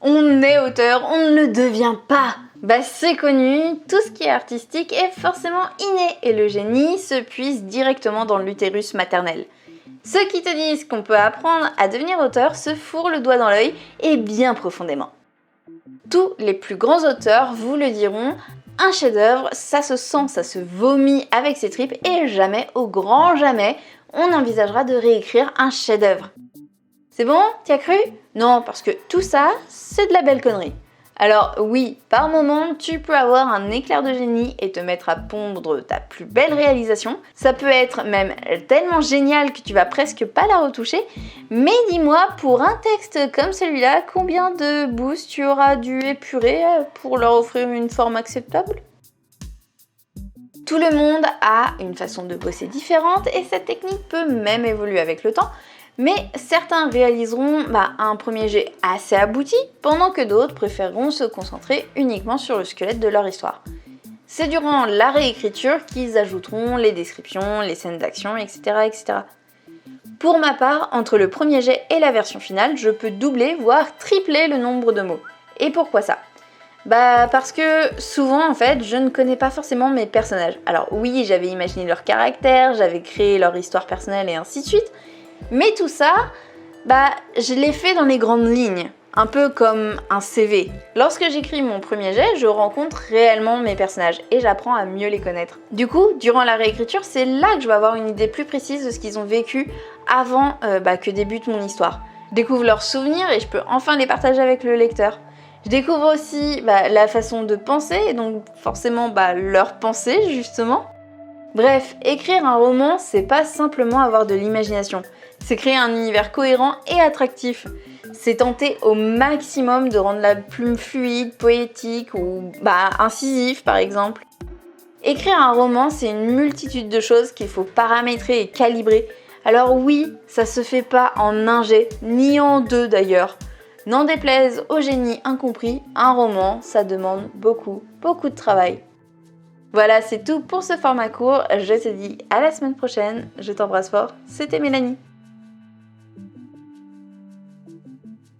On est auteur, on ne le devient pas. Bah c'est connu, tout ce qui est artistique est forcément inné et le génie se puise directement dans l'utérus maternel. Ceux qui te disent qu'on peut apprendre à devenir auteur se fourrent le doigt dans l'œil et bien profondément. Tous les plus grands auteurs vous le diront, un chef-d'œuvre, ça se sent, ça se vomit avec ses tripes et jamais, au grand jamais, on envisagera de réécrire un chef-d'œuvre. C'est bon? T'y as cru? Non, parce que tout ça, c'est de la belle connerie. Alors oui, par moment, tu peux avoir un éclair de génie et te mettre à pondre ta plus belle réalisation. Ça peut être même tellement génial que tu vas presque pas la retoucher. Mais dis-moi, pour un texte comme celui-là, combien de boosts tu auras dû épurer pour leur offrir une forme acceptable? Tout le monde a une façon de bosser différente et cette technique peut même évoluer avec le temps. Mais certains réaliseront un premier jet assez abouti, pendant que d'autres préféreront se concentrer uniquement sur le squelette de leur histoire. C'est durant la réécriture qu'ils ajouteront les descriptions, les scènes d'action, etc., etc. Pour ma part, entre le premier jet et la version finale, je peux doubler, voire tripler le nombre de mots. Et pourquoi ça? Parce que souvent en fait, je ne connais pas forcément mes personnages. Alors oui, j'avais imaginé leur caractère, j'avais créé leur histoire personnelle et ainsi de suite, mais tout ça, je l'ai fait dans les grandes lignes, un peu comme un CV. Lorsque j'écris mon premier jet, je rencontre réellement mes personnages et j'apprends à mieux les connaître. Du coup, durant la réécriture, c'est là que je vais avoir une idée plus précise de ce qu'ils ont vécu avant que débute mon histoire. Je découvre leurs souvenirs et je peux enfin les partager avec le lecteur. Je découvre aussi la façon de penser et donc forcément leur pensée justement. Bref, écrire un roman, c'est pas simplement avoir de l'imagination. C'est créer un univers cohérent et attractif. C'est tenter au maximum de rendre la plume fluide, poétique ou incisive par exemple. Écrire un roman, c'est une multitude de choses qu'il faut paramétrer et calibrer. Alors oui, ça se fait pas en un jet, ni en deux d'ailleurs. N'en déplaise au génie incompris, un roman, ça demande beaucoup de travail. Voilà, c'est tout pour ce format court. Je te dis à la semaine prochaine. Je t'embrasse fort. C'était Mélanie.